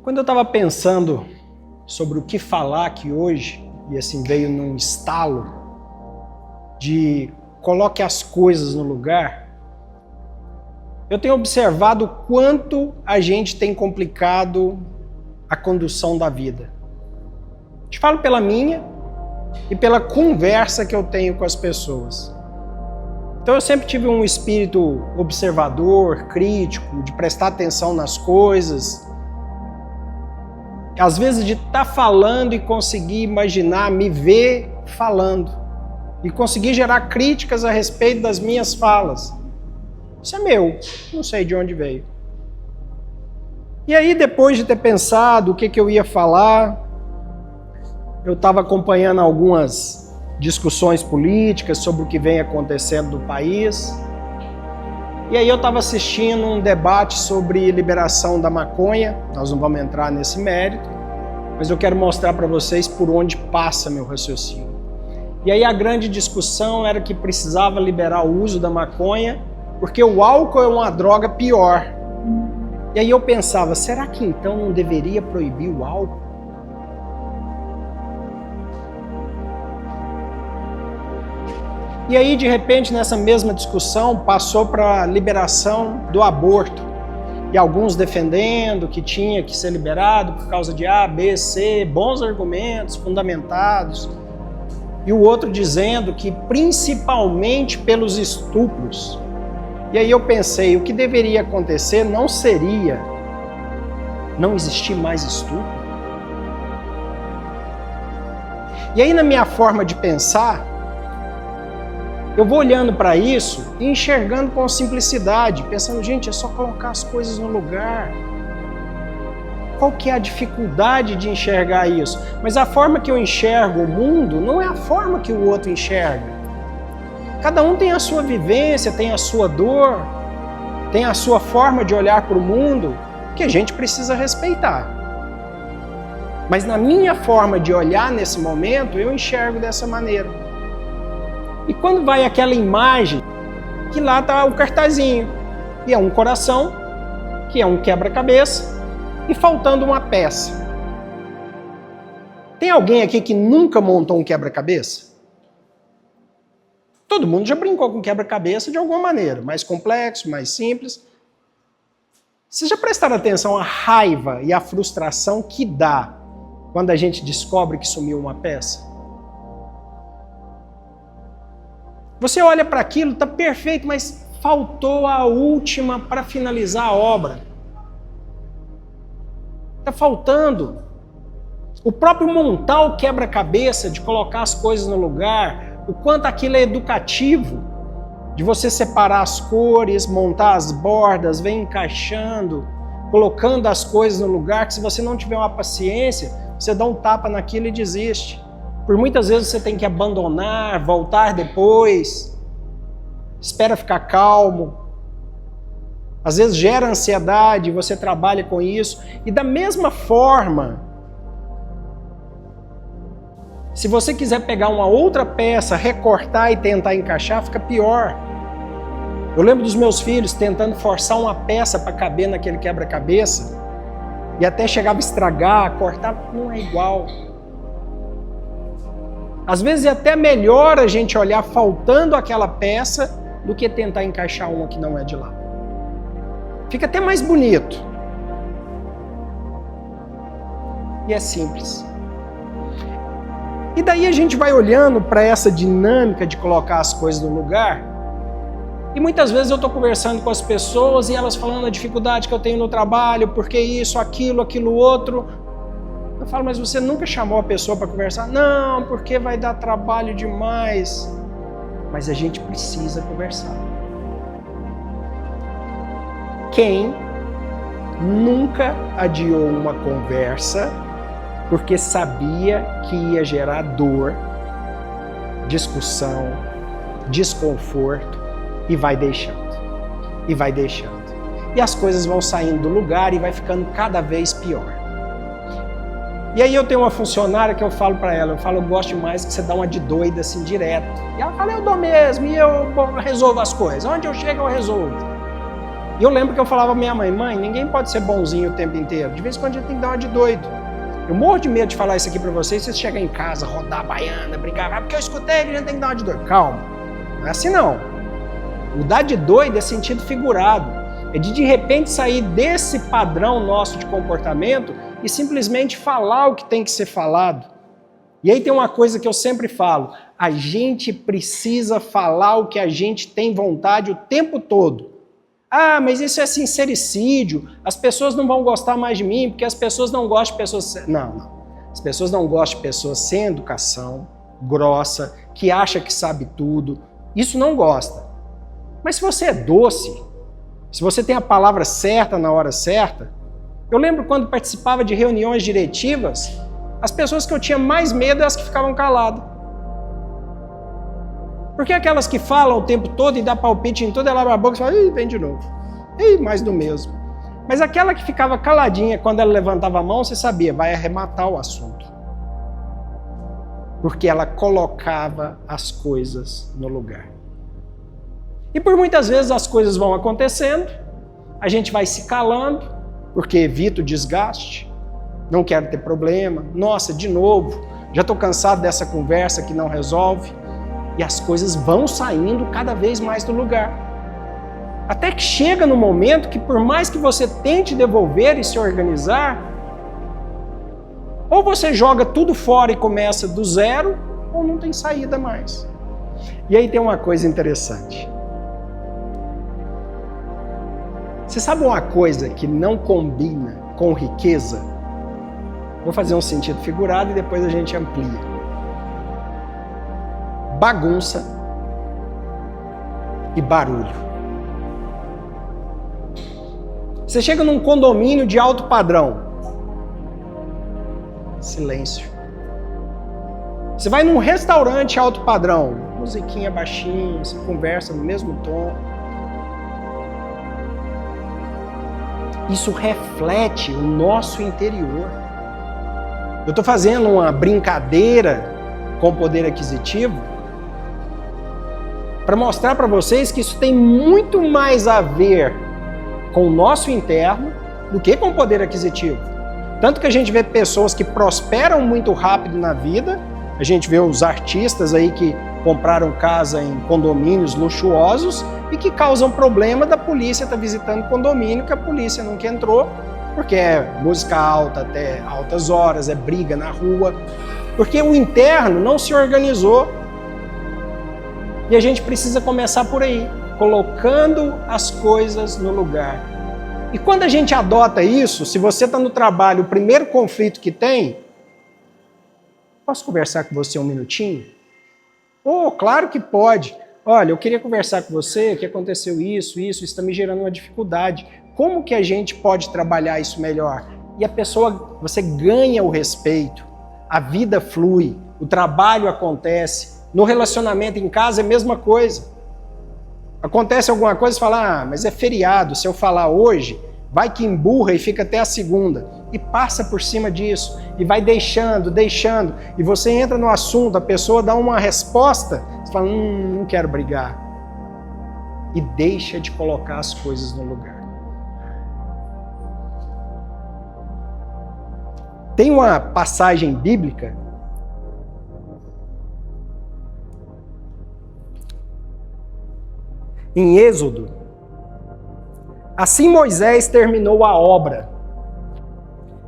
Quando eu estava pensando sobre o que falar aqui hoje, e assim veio num estalo de coloque as coisas no lugar, eu tenho observado o quanto a gente tem complicado a condução da vida. Te falo pela minha e pela conversa que eu tenho com as pessoas. Então eu sempre tive um espírito observador, crítico, de prestar atenção nas coisas. Às vezes de estar falando e conseguir imaginar, me ver falando. E conseguir gerar críticas a respeito das minhas falas. Isso é meu, não sei de onde veio. E aí depois de ter pensado o que eu ia falar, eu estava acompanhando algumas discussões políticas sobre o que vem acontecendo no país. E aí eu estava assistindo um debate sobre liberação da maconha. Nós não vamos entrar nesse mérito, mas eu quero mostrar para vocês por onde passa meu raciocínio. E aí a grande discussão era que precisava liberar o uso da maconha, porque o álcool é uma droga pior. E aí eu pensava, será que então não deveria proibir o álcool? E aí, de repente, nessa mesma discussão, passou para a liberação do aborto. E alguns defendendo que tinha que ser liberado por causa de A, B, C, bons argumentos, fundamentados. E o outro dizendo que principalmente pelos estupros. E aí eu pensei, o que deveria acontecer não seria não existir mais estupro? E aí, na minha forma de pensar, eu vou olhando para isso e enxergando com simplicidade, pensando, gente, é só colocar as coisas no lugar. Qual que é a dificuldade de enxergar isso? Mas a forma que eu enxergo o mundo não é a forma que o outro enxerga. Cada um tem a sua vivência, tem a sua dor, tem a sua forma de olhar para o mundo que a gente precisa respeitar. Mas na minha forma de olhar nesse momento, eu enxergo dessa maneira. E quando vai aquela imagem, que lá está o cartazinho, e é um coração, que é um quebra-cabeça, e faltando uma peça. Tem alguém aqui que nunca montou um quebra-cabeça? Todo mundo já brincou com quebra-cabeça de alguma maneira, mais complexo, mais simples. Vocês já prestaram atenção à raiva e à frustração que dá quando a gente descobre que sumiu uma peça? Você olha para aquilo, está perfeito, mas faltou a última para finalizar a obra. Está faltando. O próprio montar o quebra-cabeça, de colocar as coisas no lugar, o quanto aquilo é educativo, de você separar as cores, montar as bordas, vem encaixando, colocando as coisas no lugar, que se você não tiver uma paciência, você dá um tapa naquilo e desiste. Por muitas vezes você tem que abandonar, voltar depois, espera ficar calmo. Às vezes gera ansiedade, você trabalha com isso. E da mesma forma, se você quiser pegar uma outra peça, recortar e tentar encaixar, fica pior. Eu lembro dos meus filhos tentando forçar uma peça para caber naquele quebra-cabeça, e até chegava a estragar, cortar, não é igual. Às vezes é até melhor a gente olhar faltando aquela peça do que tentar encaixar uma que não é de lá. Fica até mais bonito. E é simples. E daí a gente vai olhando para essa dinâmica de colocar as coisas no lugar, e muitas vezes eu estou conversando com as pessoas e elas falando a dificuldade que eu tenho no trabalho, porque isso, aquilo outro. Eu falo, mas você nunca chamou a pessoa para conversar? Não, porque vai dar trabalho demais. Mas a gente precisa conversar. Quem nunca adiou uma conversa porque sabia que ia gerar dor, discussão, desconforto e vai deixando. E vai deixando. E as coisas vão saindo do lugar e vai ficando cada vez pior. E aí eu tenho uma funcionária que eu falo para ela, eu gosto demais que você dá uma de doida assim direto. E ela fala, eu dou mesmo, e eu resolvo as coisas. Onde eu chego eu resolvo. E eu lembro que eu falava pra minha mãe, ninguém pode ser bonzinho o tempo inteiro. De vez em quando a gente tem que dar uma de doido. Eu morro de medo de falar isso aqui pra vocês, vocês chegam em casa, rodar a baiana, brigar, porque eu escutei que a gente tem que dar uma de doido. Calma, não é assim não. O dar de doido é sentido figurado. É de repente sair desse padrão nosso de comportamento e simplesmente falar o que tem que ser falado. E aí tem uma coisa que eu sempre falo, a gente precisa falar o que a gente tem vontade o tempo todo. Ah, mas isso é sincericídio, as pessoas não vão gostar mais de mim, porque as pessoas não gostam de pessoas... Não. As pessoas não gostam de pessoas sem educação, grossa, que acha que sabe tudo. Isso não gosta. Mas se você é doce, se você tem a palavra certa na hora certa... Eu lembro quando participava de reuniões diretivas, as pessoas que eu tinha mais medo eram as que ficavam caladas. Porque aquelas que falam o tempo todo e dá palpite em tudo, ela abre a boca e fala, ih, vem de novo. Ih, mais do mesmo. Mas aquela que ficava caladinha, quando ela levantava a mão, você sabia, vai arrematar o assunto. Porque ela colocava as coisas no lugar. E por muitas vezes as coisas vão acontecendo, a gente vai se calando, porque evita o desgaste, não quero ter problema, nossa, de novo, já estou cansado dessa conversa que não resolve. E as coisas vão saindo cada vez mais do lugar. Até que chega no momento que por mais que você tente devolver e se organizar, ou você joga tudo fora e começa do zero, ou não tem saída mais. E aí tem uma coisa interessante. Você sabe uma coisa que não combina com riqueza? Vou fazer um sentido figurado e depois a gente amplia. Bagunça e barulho. Você chega num condomínio de alto padrão. Silêncio. Você vai num restaurante alto padrão. Musiquinha baixinha, você conversa no mesmo tom. Isso reflete o nosso interior. Eu estou fazendo uma brincadeira com o poder aquisitivo para mostrar para vocês que isso tem muito mais a ver com o nosso interno do que com o poder aquisitivo. Tanto que a gente vê pessoas que prosperam muito rápido na vida, a gente vê os artistas aí que compraram casa em condomínios luxuosos e que causam problema da polícia estar visitando o condomínio, que a polícia nunca entrou, porque é música alta até altas horas, é briga na rua, porque o interno não se organizou. E a gente precisa começar por aí, colocando as coisas no lugar. E quando a gente adota isso, se você está no trabalho, o primeiro conflito que tem, posso conversar com você um minutinho? Oh, claro que pode. Olha, eu queria conversar com você, que aconteceu isso está me gerando uma dificuldade. Como que a gente pode trabalhar isso melhor? E a pessoa, você ganha o respeito, a vida flui, o trabalho acontece. No relacionamento em casa é a mesma coisa. Acontece alguma coisa e fala, mas é feriado, se eu falar hoje, vai que emburra e fica até a segunda. E passa por cima disso, e vai deixando, e você entra no assunto, a pessoa dá uma resposta, você fala, não quero brigar. E deixa de colocar as coisas no lugar. Tem uma passagem bíblica em Êxodo. Assim Moisés terminou a obra.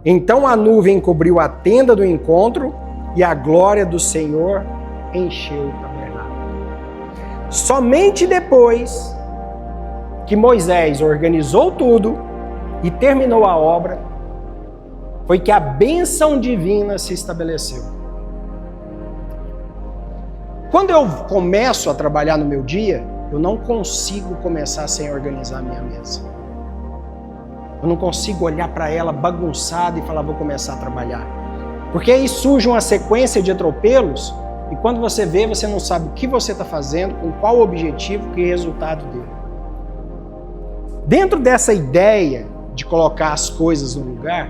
Então a nuvem cobriu a tenda do encontro e a glória do Senhor encheu o tabernáculo. Somente depois que Moisés organizou tudo e terminou a obra, foi que a bênção divina se estabeleceu. Quando eu começo a trabalhar no meu dia, eu não consigo começar sem organizar a minha mesa. Eu não consigo olhar para ela bagunçada e falar, vou começar a trabalhar. Porque aí surge uma sequência de atropelos e quando você vê, você não sabe o que você está fazendo, com qual objetivo, que resultado dele. Dentro dessa ideia de colocar as coisas no lugar,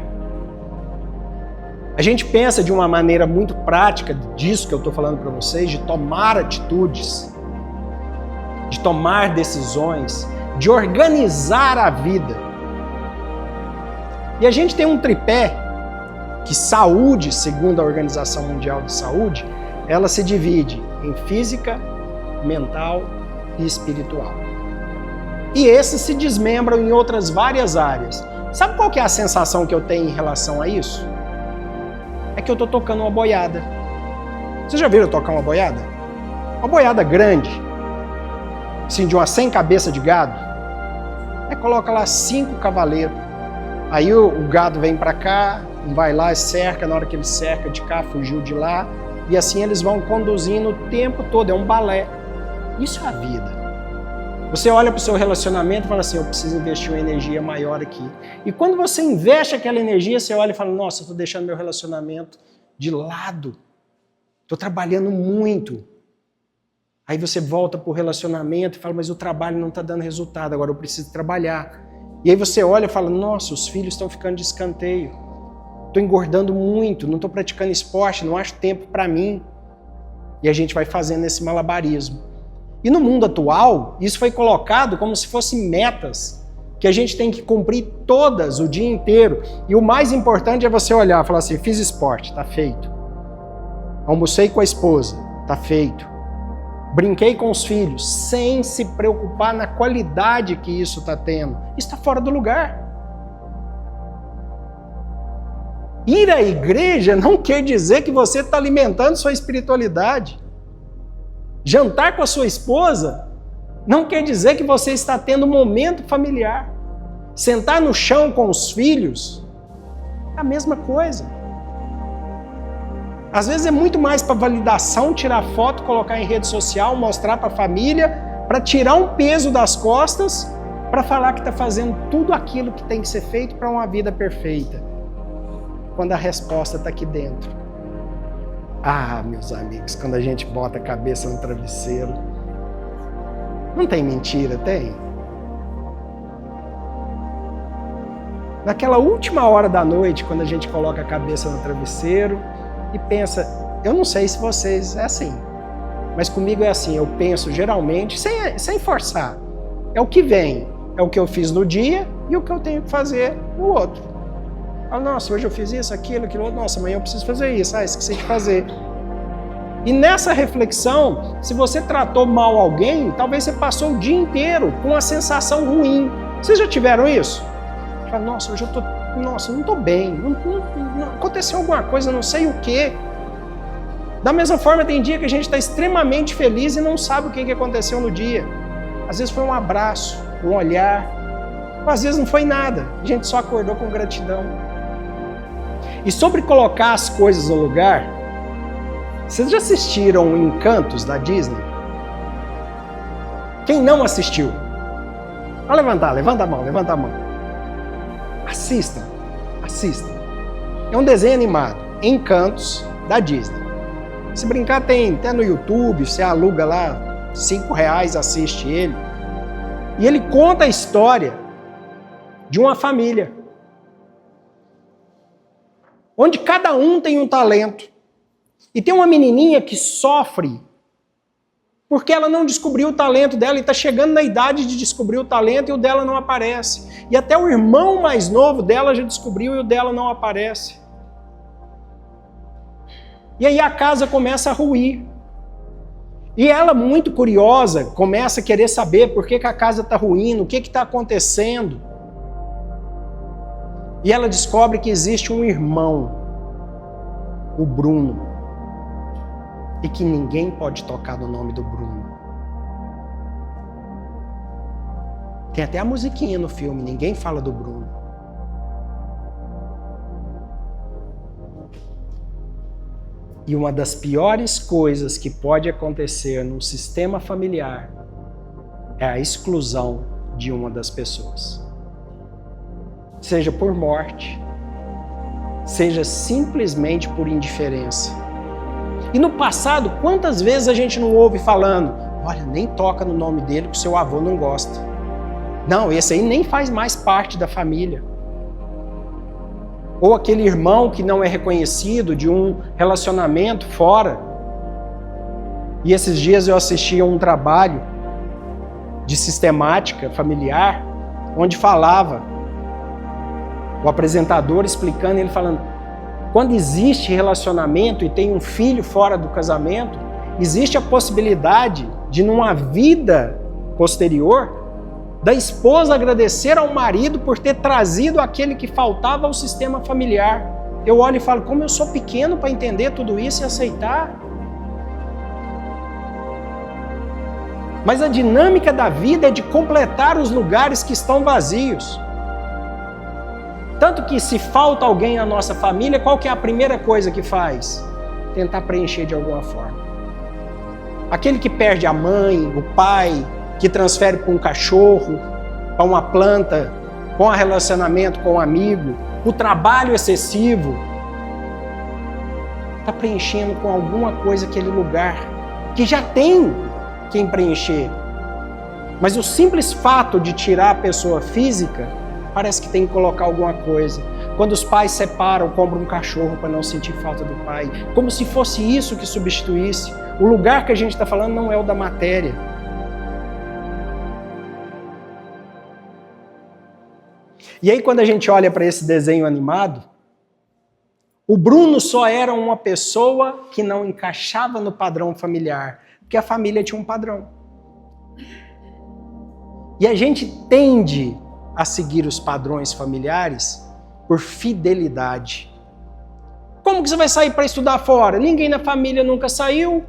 a gente pensa de uma maneira muito prática disso que eu estou falando para vocês, de tomar atitudes, de tomar decisões, de organizar a vida. E a gente tem um tripé que saúde, segundo a Organização Mundial de Saúde, ela se divide em física, mental e espiritual. E esses se desmembram em outras várias áreas. Sabe qual que é a sensação que eu tenho em relação a isso? É que eu estou tocando uma boiada. Vocês já viram tocar uma boiada? Uma boiada grande, assim, de umas 100 cabeças de gado. Aí coloca lá 5 cavaleiros. Aí o gado vem para cá, vai lá e cerca, na hora que ele cerca de cá, fugiu de lá. E assim eles vão conduzindo o tempo todo, é um balé. Isso é a vida. Você olha para o seu relacionamento e fala assim, eu preciso investir uma energia maior aqui. E quando você investe aquela energia, você olha e fala, nossa, eu estou deixando meu relacionamento de lado. Estou trabalhando muito. Aí você volta para o relacionamento e fala, mas o trabalho não está dando resultado, agora eu preciso trabalhar. E aí você olha e fala, nossa, os filhos estão ficando de escanteio. Estou engordando muito, não estou praticando esporte, não acho tempo para mim. E a gente vai fazendo esse malabarismo. E no mundo atual, isso foi colocado como se fossem metas que a gente tem que cumprir todas o dia inteiro. E o mais importante é você olhar e falar assim, fiz esporte, tá feito. Almocei com a esposa, tá feito. Brinquei com os filhos, sem se preocupar na qualidade que isso está tendo. Isso está fora do lugar. Ir à igreja não quer dizer que você está alimentando sua espiritualidade. Jantar com a sua esposa não quer dizer que você está tendo um momento familiar. Sentar no chão com os filhos é a mesma coisa. Às vezes é muito mais para validação, tirar foto, colocar em rede social, mostrar para a família, para tirar um peso das costas, para falar que está fazendo tudo aquilo que tem que ser feito para uma vida perfeita. Quando a resposta está aqui dentro. Ah, meus amigos, quando a gente bota a cabeça no travesseiro, não tem mentira, tem? Naquela última hora da noite, quando a gente coloca a cabeça no travesseiro e pensa, eu não sei se vocês é assim, mas comigo é assim, eu penso geralmente, sem forçar, é o que vem, é o que eu fiz no dia e o que eu tenho que fazer no outro. Ah, nossa, hoje eu fiz isso, aquilo outro. Nossa, amanhã eu preciso fazer isso. Ah, esqueci de fazer. E nessa reflexão, se você tratou mal alguém, talvez você passou o dia inteiro com uma sensação ruim. Vocês já tiveram isso? Fala, nossa, hoje eu tô... Nossa, não tô bem. Não aconteceu alguma coisa, não sei o quê. Da mesma forma, tem dia que a gente está extremamente feliz e não sabe o que aconteceu no dia. Às vezes foi um abraço, um olhar. Às vezes não foi nada. A gente só acordou com gratidão. E sobre colocar as coisas no lugar, vocês já assistiram Encantos da Disney? Quem não assistiu? Pode levantar, levanta a mão. Assistam. É um desenho animado, Encantos da Disney. Se brincar tem até no YouTube, você aluga lá, R$5, assiste ele. E ele conta a história de uma família, onde cada um tem um talento. E tem uma menininha que sofre porque ela não descobriu o talento dela e está chegando na idade de descobrir o talento e o dela não aparece. E até o irmão mais novo dela já descobriu e o dela não aparece. E aí a casa começa a ruir. E ela, muito curiosa, começa a querer saber por que a casa está ruindo, o que está acontecendo. E ela descobre que existe um irmão, o Bruno, e que ninguém pode tocar no nome do Bruno. Tem até a musiquinha no filme, ninguém fala do Bruno. E uma das piores coisas que pode acontecer num sistema familiar é a exclusão de uma das pessoas. Seja por morte, seja simplesmente por indiferença. E no passado, quantas vezes a gente não ouve falando, olha, nem toca no nome dele que o seu avô não gosta. Não, esse aí nem faz mais parte da família. Ou aquele irmão que não é reconhecido de um relacionamento fora. E esses dias eu assisti a um trabalho de sistemática familiar, onde falava, o apresentador explicando, ele falando, quando existe relacionamento e tem um filho fora do casamento, existe a possibilidade de, numa vida posterior, da esposa agradecer ao marido por ter trazido aquele que faltava ao sistema familiar. Eu olho e falo, como eu sou pequeno para entender tudo isso e aceitar. Mas a dinâmica da vida é de completar os lugares que estão vazios. Tanto que se falta alguém na nossa família, qual que é a primeira coisa que faz? Tentar preencher de alguma forma. Aquele que perde a mãe, o pai, que transfere para um cachorro, para uma planta, com relacionamento com um amigo, o trabalho excessivo, está preenchendo com alguma coisa aquele lugar que já tem quem preencher. Mas o simples fato de tirar a pessoa física, parece que tem que colocar alguma coisa. Quando os pais separam, compram um cachorro para não sentir falta do pai. Como se fosse isso que substituísse. O lugar que a gente está falando não é o da matéria. E aí quando a gente olha para esse desenho animado, o Bruno só era uma pessoa que não encaixava no padrão familiar, porque a família tinha um padrão. E a gente tende a seguir os padrões familiares por fidelidade. Como que você vai sair para estudar fora? Ninguém na família nunca saiu.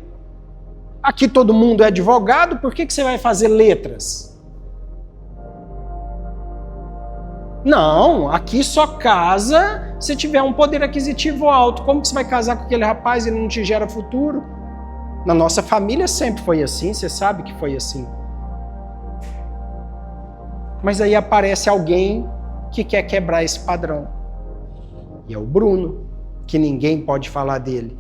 Aqui todo mundo é advogado, por que você vai fazer letras? Não, aqui só casa se tiver um poder aquisitivo alto. Como que você vai casar com aquele rapaz e ele não te gera futuro? Na nossa família sempre foi assim, você sabe que foi assim. Mas aí aparece alguém que quer quebrar esse padrão. E é o Bruno, que ninguém pode falar dele.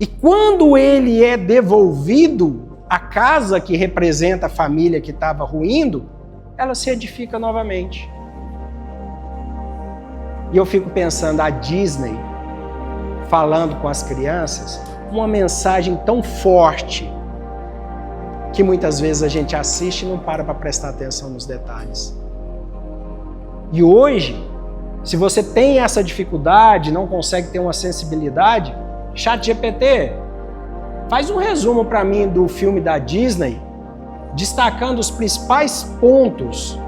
E quando ele é devolvido à casa que representa a família que estava ruindo, ela se edifica novamente. E eu fico pensando, a Disney, falando com as crianças, uma mensagem tão forte, que muitas vezes a gente assiste e não para prestar atenção nos detalhes. E hoje, se você tem essa dificuldade, não consegue ter uma sensibilidade, ChatGPT, faz um resumo para mim do filme da Disney, destacando os principais pontos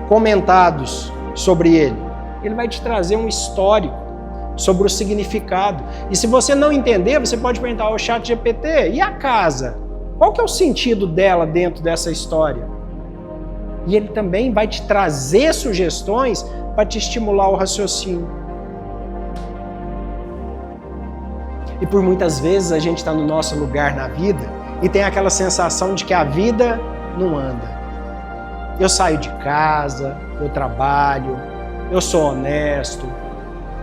comentados sobre ele. Ele vai te trazer um histórico sobre o significado. E se você não entender, você pode perguntar ao ChatGPT, e a casa? Qual que é o sentido dela dentro dessa história? E ele também vai te trazer sugestões para te estimular o raciocínio. E por muitas vezes a gente está no nosso lugar na vida e tem aquela sensação de que a vida não anda. Eu saio de casa, eu trabalho, eu sou honesto,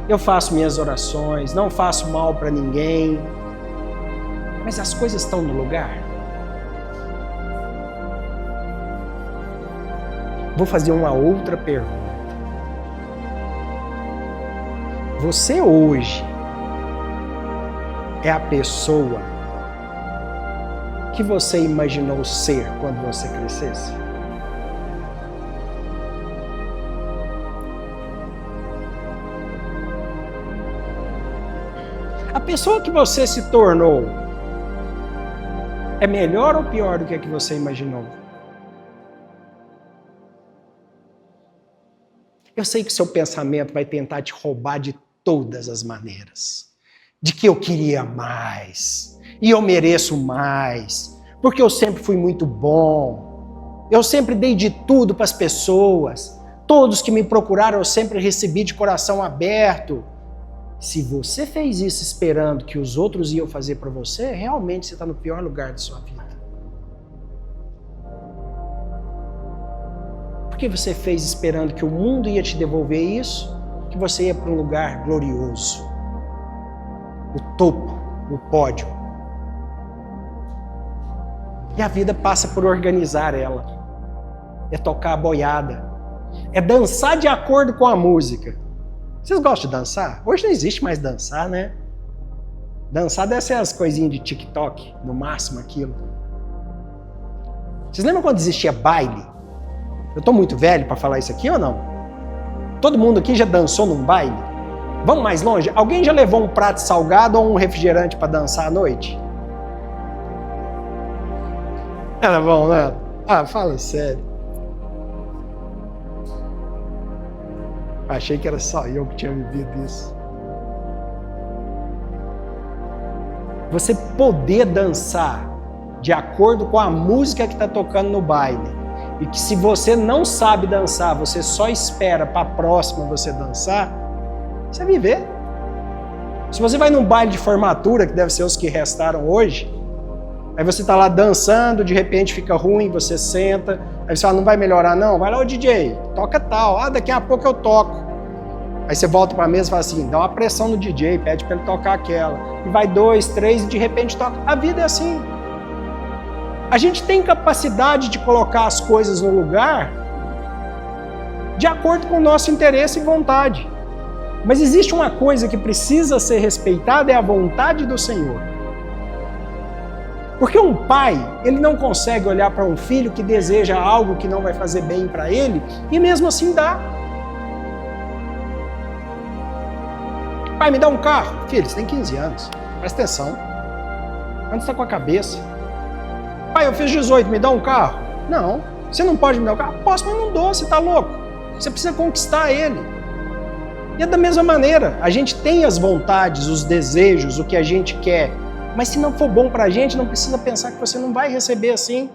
eu faço minhas orações, não faço mal para ninguém. Mas as coisas estão no lugar? Vou fazer uma outra pergunta. Você hoje é a pessoa que você imaginou ser quando você crescesse? A pessoa que você se tornou é melhor ou pior do que a que você imaginou? Eu sei que seu pensamento vai tentar te roubar de todas as maneiras. De que eu queria mais, e eu mereço mais, porque eu sempre fui muito bom, eu sempre dei de tudo para as pessoas, todos que me procuraram eu sempre recebi de coração aberto. Se você fez isso esperando que os outros iam fazer para você, realmente você está no pior lugar da sua vida. Por que você fez esperando que o mundo ia te devolver isso, que você ia para um lugar glorioso? O topo, o pódio. E a vida passa por organizar ela. É tocar a boiada. É dançar de acordo com a música. Vocês gostam de dançar? Hoje não existe mais dançar, né? Dançar deve ser as coisinhas de TikTok, no máximo aquilo. Vocês lembram quando existia baile? Eu estou muito velho para falar isso aqui ou não? Todo mundo aqui já dançou num baile? Vamos mais longe? Alguém já levou um prato salgado ou um refrigerante para dançar à noite? Era bom, né? Ah, fala sério. Achei que era só eu que tinha vivido isso. Você poder dançar de acordo com a música que está tocando no baile, e que se você não sabe dançar, você só espera para a próxima você dançar, você viver. Se você vai num baile de formatura, que deve ser os que restaram hoje, aí você está lá dançando, de repente fica ruim, você senta, aí você fala, não vai melhorar não? Vai lá, ô DJ, toca tal, daqui a pouco eu toco. Aí você volta para a mesa e fala assim, dá uma pressão no DJ, pede para ele tocar aquela. E vai 2, 3 e de repente toca. A vida é assim. A gente tem capacidade de colocar as coisas no lugar de acordo com o nosso interesse e vontade. Mas existe uma coisa que precisa ser respeitada, é a vontade do Senhor. Porque um pai, ele não consegue olhar para um filho que deseja algo que não vai fazer bem para ele e mesmo assim dá. Pai, me dá um carro. Filho, você tem 15 anos. Presta atenção. Onde você está com a cabeça? Pai, eu fiz 18, me dá um carro. Não, você não pode me dar um carro. Posso, mas não dou, você está louco. Você precisa conquistar ele. E é da mesma maneira. A gente tem as vontades, os desejos, o que a gente quer. Mas se não for bom para a gente, não precisa pensar que você não vai receber assim.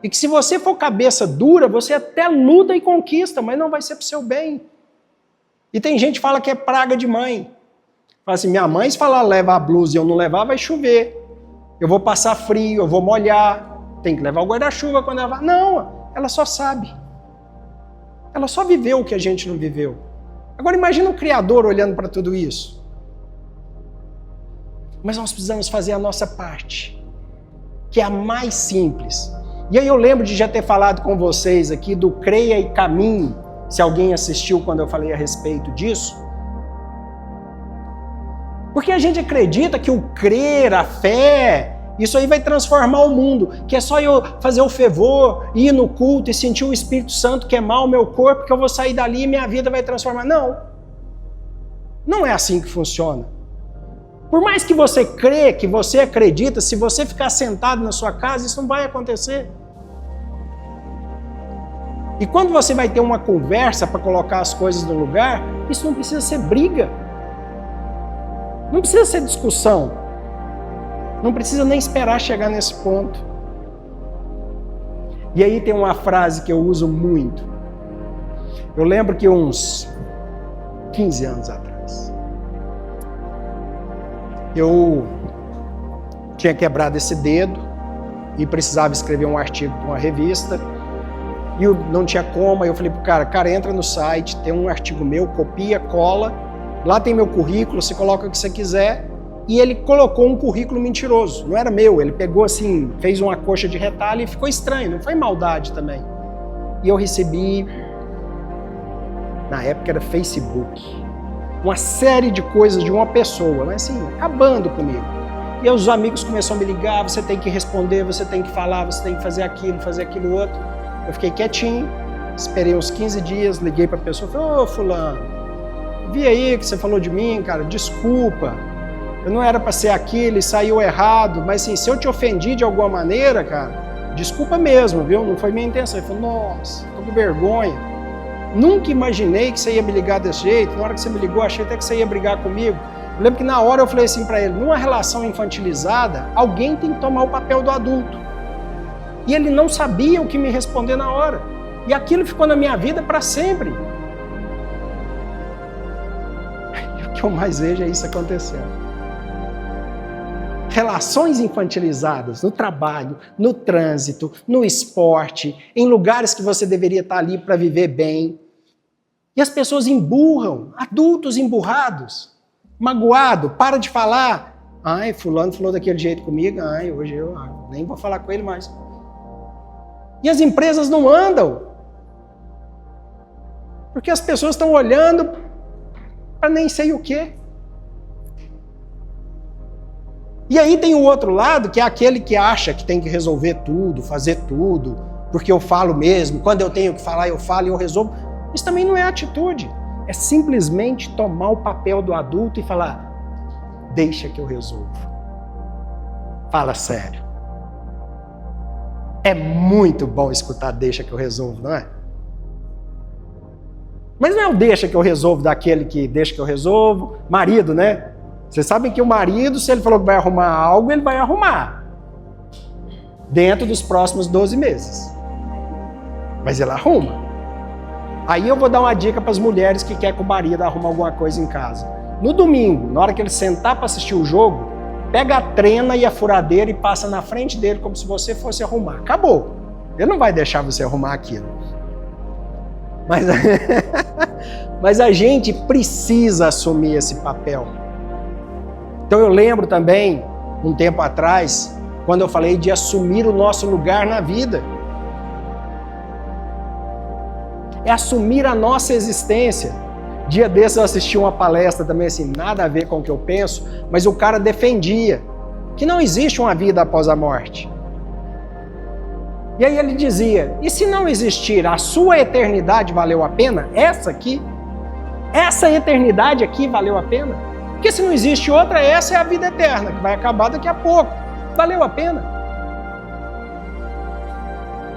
E que se você for cabeça dura, você até luta e conquista, mas não vai ser para o seu bem. E tem gente que fala que é praga de mãe. Fala assim, minha mãe se falar leva a blusa e eu não levar, vai chover. Eu vou passar frio, eu vou molhar. Tem que levar o guarda-chuva quando ela vai. Não, ela só sabe. Ela só viveu o que a gente não viveu. Agora imagina o Criador olhando para tudo isso. Mas nós precisamos fazer a nossa parte, que é a mais simples. E aí eu lembro de já ter falado com vocês aqui do Creia e Caminhe, se alguém assistiu quando eu falei a respeito disso. Porque a gente acredita que o crer, a fé, isso aí vai transformar o mundo, que é só eu fazer o fervor, ir no culto e sentir o Espírito Santo queimar o meu corpo, que eu vou sair dali e minha vida vai transformar. Não. Não é assim que funciona. Por mais que você crê, que você acredita, se você ficar sentado na sua casa, isso não vai acontecer. E quando você vai ter uma conversa para colocar as coisas no lugar, isso não precisa ser briga. Não precisa ser discussão. Não precisa nem esperar chegar nesse ponto. E aí tem uma frase que eu uso muito. Eu lembro que uns 15 anos atrás, eu tinha quebrado esse dedo e precisava escrever um artigo para uma revista. E eu não tinha como, aí eu falei pro cara, entra no site, tem um artigo meu, copia, cola, lá tem meu currículo, você coloca o que você quiser. E ele colocou um currículo mentiroso, não era meu, ele pegou assim, fez uma coxa de retalho e ficou estranho, não foi maldade também. E eu recebi, na época era Facebook, uma série de coisas de uma pessoa, mas assim, acabando comigo. E aí os amigos começaram a me ligar, você tem que responder, você tem que falar, você tem que fazer aquilo outro. Eu fiquei quietinho, esperei uns 15 dias, liguei para a pessoa e falei, ô fulano, vi aí que você falou de mim, cara, desculpa, eu não era para ser aquilo e saiu errado, mas assim, se eu te ofendi de alguma maneira, cara, desculpa mesmo, viu? Não foi minha intenção. Ele falou, nossa, tô com vergonha, nunca imaginei que você ia me ligar desse jeito, na hora que você me ligou, achei até que você ia brigar comigo. Eu lembro que na hora eu falei assim para ele, numa relação infantilizada, alguém tem que tomar o papel do adulto. E ele não sabia o que me responder na hora. E aquilo ficou na minha vida para sempre. E o que eu mais vejo é isso acontecendo. Relações infantilizadas no trabalho, no trânsito, no esporte, em lugares que você deveria estar ali para viver bem. E as pessoas emburram, adultos emburrados, magoado, para de falar. Ai, fulano falou daquele jeito comigo, ai, hoje eu nem vou falar com ele mais. E as empresas não andam, porque as pessoas estão olhando para nem sei o quê. E aí tem o outro lado, que é aquele que acha que tem que resolver tudo, fazer tudo, porque eu falo mesmo, quando eu tenho que falar, eu falo e eu resolvo. Isso também não é atitude. É simplesmente tomar o papel do adulto e falar, deixa que eu resolvo. Fala sério. É muito bom escutar deixa que eu resolvo, não é? Mas não é o deixa que eu resolvo daquele que deixa que eu resolvo, marido, né? Vocês sabem que o marido, se ele falou que vai arrumar algo, ele vai arrumar. Dentro dos próximos 12 meses. Mas ele arruma. Aí eu vou dar uma dica para as mulheres que querem que o marido arrume alguma coisa em casa. No domingo, na hora que ele sentar para assistir o jogo, pega a trena e a furadeira e passa na frente dele como se você fosse arrumar. Acabou. Ele não vai deixar você arrumar aquilo. Mas a gente precisa assumir esse papel. Então eu lembro também, um tempo atrás, quando eu falei de assumir o nosso lugar na vida. É assumir a nossa existência. Dia desses eu assisti uma palestra também, assim, nada a ver com o que eu penso, mas o cara defendia que não existe uma vida após a morte. E aí ele dizia, e se não existir, a sua eternidade valeu a pena? Essa aqui? Essa eternidade aqui valeu a pena? Porque se não existe outra, essa é a vida eterna, que vai acabar daqui a pouco. Valeu a pena?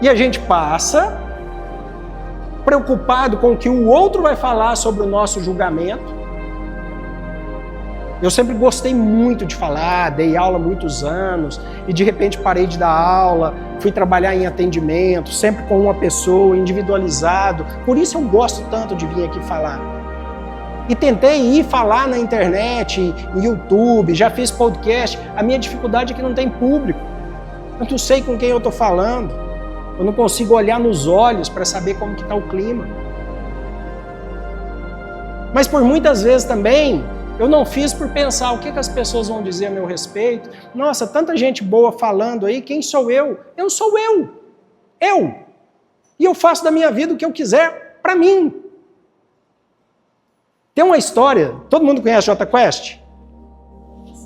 E a gente passa preocupado com o que o outro vai falar sobre o nosso julgamento. Eu sempre gostei muito de falar, dei aula há muitos anos, e de repente parei de dar aula, fui trabalhar em atendimento, sempre com uma pessoa, individualizado. Por isso eu gosto tanto de vir aqui falar. E tentei ir falar na internet, em YouTube, já fiz podcast. A minha dificuldade é que não tem público. Eu não sei com quem eu estou falando. Eu não consigo olhar nos olhos para saber como que está o clima. Mas por muitas vezes também, eu não fiz por pensar o que as pessoas vão dizer a meu respeito. Nossa, tanta gente boa falando aí, quem sou eu? Eu sou eu. Eu. E eu faço da minha vida o que eu quiser para mim. Tem uma história, todo mundo conhece Jota Quest?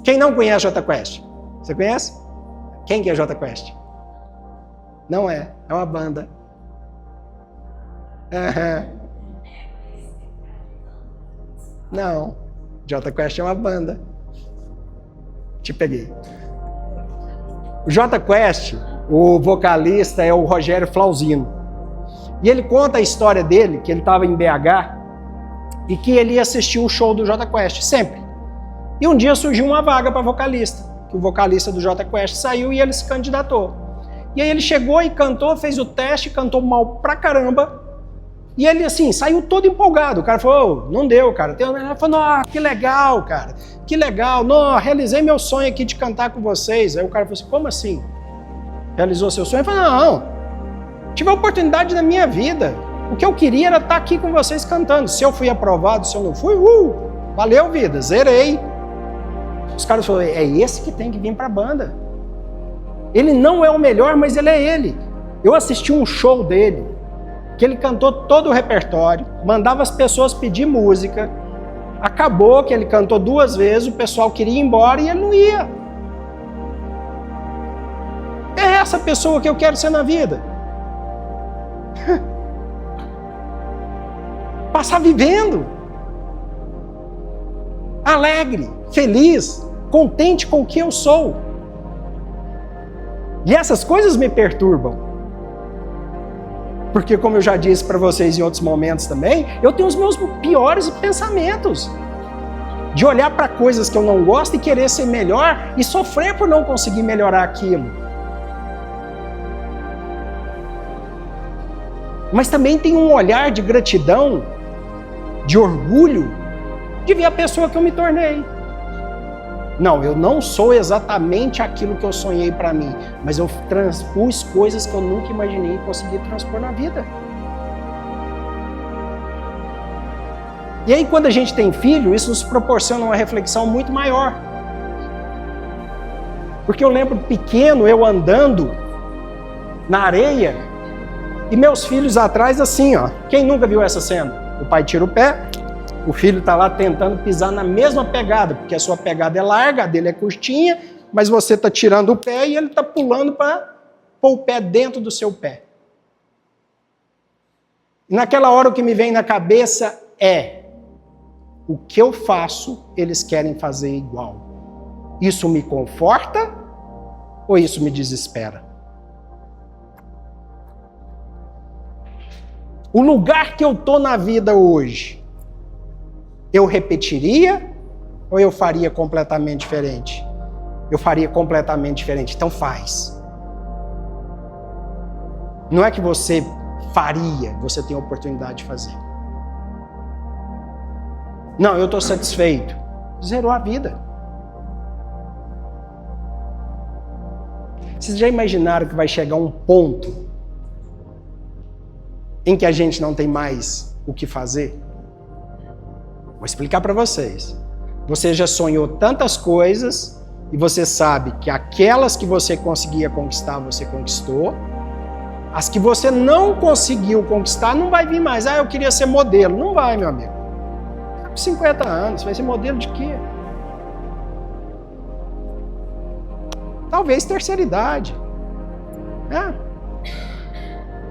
Quem não conhece Jota Quest? Você conhece? Quem que é Jota Quest? Não é uma banda. Não, Jota Quest é uma banda. Te peguei. O Jota Quest, o vocalista é o Rogério Flauzino. E ele conta a história dele, que ele estava em BH, e que ele ia assistir um show do Jota Quest, sempre. E um dia surgiu uma vaga para vocalista, que o vocalista do Jota Quest saiu e ele se candidatou. E aí ele chegou e cantou, fez o teste, cantou mal pra caramba, e ele assim, saiu todo empolgado. O cara falou, não deu, cara. Ele falou, que legal, cara, que legal, realizei meu sonho aqui de cantar com vocês. Aí o cara falou assim, como assim? Realizou seu sonho? Ele falou, não, tive a oportunidade da minha vida. O que eu queria era estar aqui com vocês cantando. Se eu fui aprovado, se eu não fui, valeu, vida, zerei. Os caras falaram, é esse que tem que vir para a banda. Ele não é o melhor, mas ele é ele. Eu assisti um show dele, que ele cantou todo o repertório, mandava as pessoas pedir música, acabou que ele cantou 2 vezes, o pessoal queria ir embora e ele não ia. É essa pessoa que eu quero ser na vida. Passar vivendo, alegre, feliz, contente com o que eu sou. E essas coisas me perturbam. Porque, como eu já disse para vocês em outros momentos também, eu tenho os meus piores pensamentos. De olhar para coisas que eu não gosto e querer ser melhor e sofrer por não conseguir melhorar aquilo. Mas também tem um olhar de gratidão, de orgulho, de ver a pessoa que eu me tornei. Não, eu não sou exatamente aquilo que eu sonhei para mim, mas eu transpus coisas que eu nunca imaginei conseguir transpor na vida. E aí, quando a gente tem filho, isso nos proporciona uma reflexão muito maior. Porque eu lembro pequeno, eu andando na areia, e meus filhos atrás assim, ó. Quem nunca viu essa cena? O pai tira o pé, o filho está lá tentando pisar na mesma pegada, porque a sua pegada é larga, a dele é curtinha, mas você está tirando o pé e ele está pulando para pôr o pé dentro do seu pé. E naquela hora o que me vem na cabeça é: o que eu faço, eles querem fazer igual. Isso me conforta ou isso me desespera? O lugar que eu estou na vida hoje, eu repetiria ou eu faria completamente diferente? Eu faria completamente diferente. Então faz. Não é que você faria, você tem a oportunidade de fazer. Não, eu estou satisfeito. Zerou a vida. Vocês já imaginaram que vai chegar um ponto em que a gente não tem mais o que fazer? Vou explicar para vocês. Você já sonhou tantas coisas e você sabe que aquelas que você conseguia conquistar, você conquistou. As que você não conseguiu conquistar, não vai vir mais. Ah, eu queria ser modelo. Não vai, meu amigo. Tá com 50 anos, vai ser modelo de quê? Talvez terceira idade.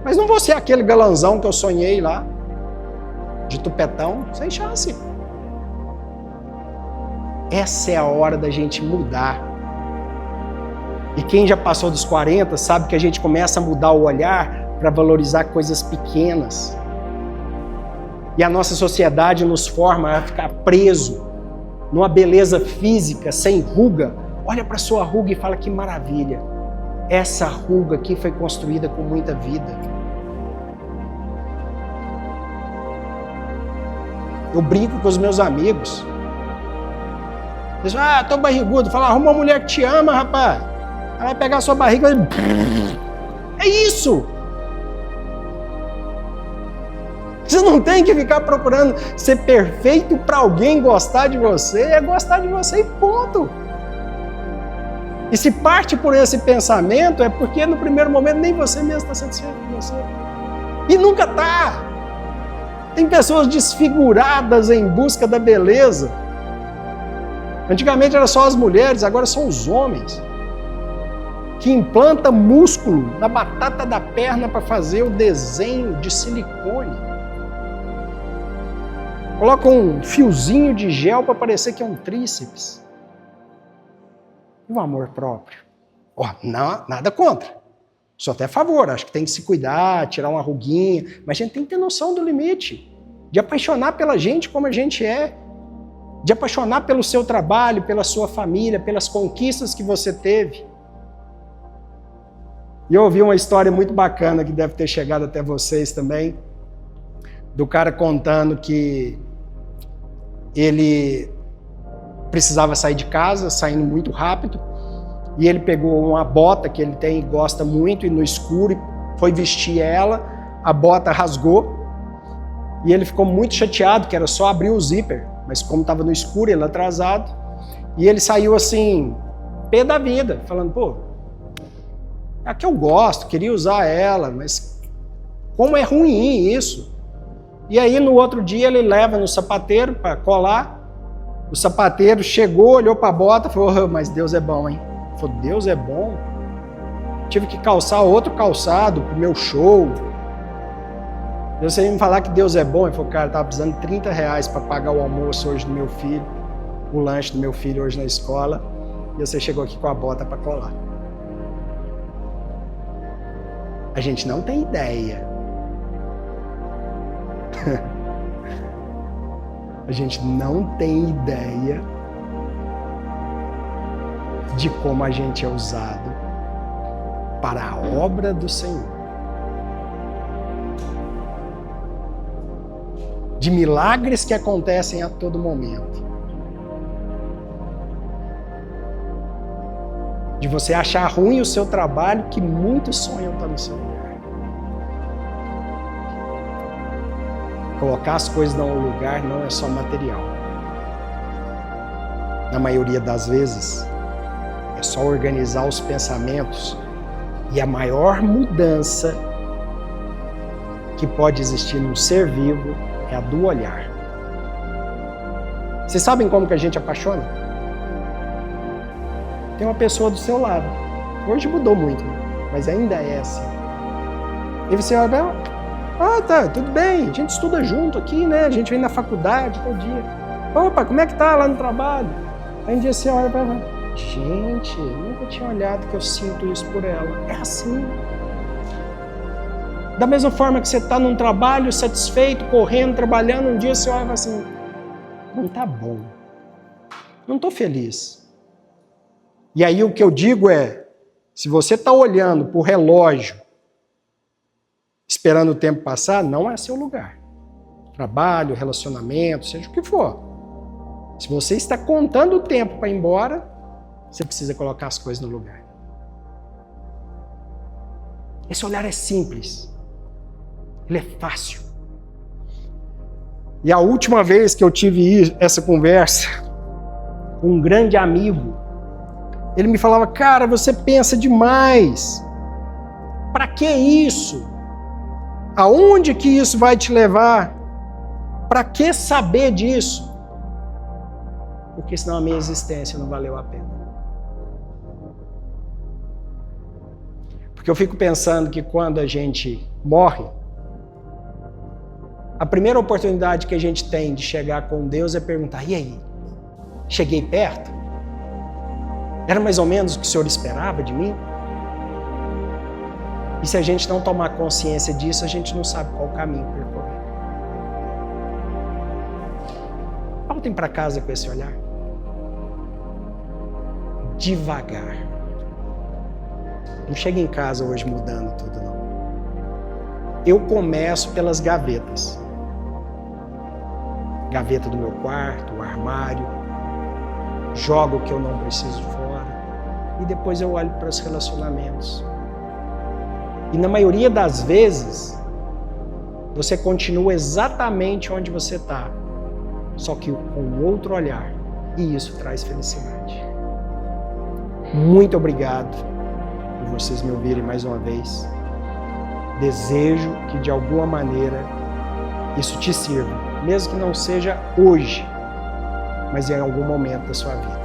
Mas não vou ser aquele galanzão que eu sonhei lá, de tupetão, sem chance. Essa é a hora da gente mudar. E quem já passou dos 40 sabe que a gente começa a mudar o olhar para valorizar coisas pequenas. E a nossa sociedade nos forma a ficar preso numa beleza física, sem ruga. Olha para sua ruga e fala: que maravilha. Essa ruga aqui foi construída com muita vida. Eu brinco com os meus amigos. Eles falam: tô barrigudo. Fala: arruma uma mulher que te ama, rapaz. Ela vai pegar a sua barriga e... É isso! Você não tem que ficar procurando ser perfeito para alguém gostar de você. É gostar de você e ponto. E se parte por esse pensamento, é porque no primeiro momento nem você mesmo está satisfeito com você. E nunca está. Tem pessoas desfiguradas em busca da beleza. Antigamente eram só as mulheres, agora são os homens. Que implanta músculo na batata da perna para fazer o desenho de silicone. Coloca um fiozinho de gel para parecer que é um tríceps. E o amor próprio? Nada contra. Sou até a favor, acho que tem que se cuidar, tirar uma ruguinha, mas a gente tem que ter noção do limite. De apaixonar pela gente como a gente é. De apaixonar pelo seu trabalho, pela sua família, pelas conquistas que você teve. E eu ouvi uma história muito bacana que deve ter chegado até vocês também, do cara contando que ele precisava sair de casa, saindo muito rápido, e ele pegou uma bota que ele tem e gosta muito, e no escuro foi vestir ela, a bota rasgou, e ele ficou muito chateado, que era só abrir o zíper, mas como estava no escuro, ele atrasado, e ele saiu assim, pé da vida, falando: pô, é a que eu gosto, queria usar ela, mas como é ruim isso. E aí no outro dia ele leva no sapateiro para colar, o sapateiro chegou, olhou para a bota e falou: mas Deus é bom, hein? Ele falou: Deus é bom? Tive que calçar outro calçado pro meu show. E você ia me falar que Deus é bom? Ele falou: cara, tava precisando de R$30 para pagar o almoço hoje do meu filho, o lanche do meu filho hoje na escola, e você chegou aqui com a bota para colar. A gente não tem ideia. A gente não tem ideia de como a gente é usado para a obra do Senhor. De milagres que acontecem a todo momento. De você achar ruim o seu trabalho, que muitos sonham estar no seu lugar. Colocar as coisas no lugar não é só material. Na maioria das vezes, é só organizar os pensamentos. E a maior mudança que pode existir num ser vivo é a do olhar. Vocês sabem como que a gente apaixona? tem uma pessoa do seu lado. Hoje mudou muito, né? Mas ainda é assim. E você olha, tá, tudo bem, a gente estuda junto aqui, né? A gente vem na faculdade todo dia. Opa, como é que tá lá no trabalho? Aí um dia você olha pra ela, gente, eu nunca tinha olhado que eu sinto isso por ela. É assim. Da mesma forma que você está num trabalho satisfeito, correndo, trabalhando, um dia você olha e fala assim, não tá bom, não estou feliz. E aí o que eu digo é, se você está olhando para o relógio, esperando o tempo passar, não é seu lugar. Trabalho, relacionamento, seja o que for. Se você está contando o tempo para ir embora, você precisa colocar as coisas no lugar. Esse olhar é simples. Ele é fácil. E a última vez que eu tive essa conversa com um grande amigo, ele me falava, cara, você pensa demais. Para que isso? Aonde que isso vai te levar? Para que saber disso? Porque senão a minha existência não valeu a pena. Porque eu fico pensando que quando a gente morre, a primeira oportunidade que a gente tem de chegar com Deus é perguntar, e aí? Cheguei perto? Era mais ou menos o que o Senhor esperava de mim? E se a gente não tomar consciência disso, a gente não sabe qual caminho percorrer. Voltem para casa com esse olhar. Devagar. Não chega em casa hoje mudando tudo, não. Eu começo pelas gavetas. Gaveta do meu quarto, o armário. Jogo o que eu não preciso fora. E depois eu olho para os relacionamentos. E na maioria das vezes, você continua exatamente onde você está, só que com outro olhar. E isso traz felicidade. Muito obrigado por vocês me ouvirem mais uma vez. Desejo que de alguma maneira isso te sirva, mesmo que não seja hoje, mas em algum momento da sua vida.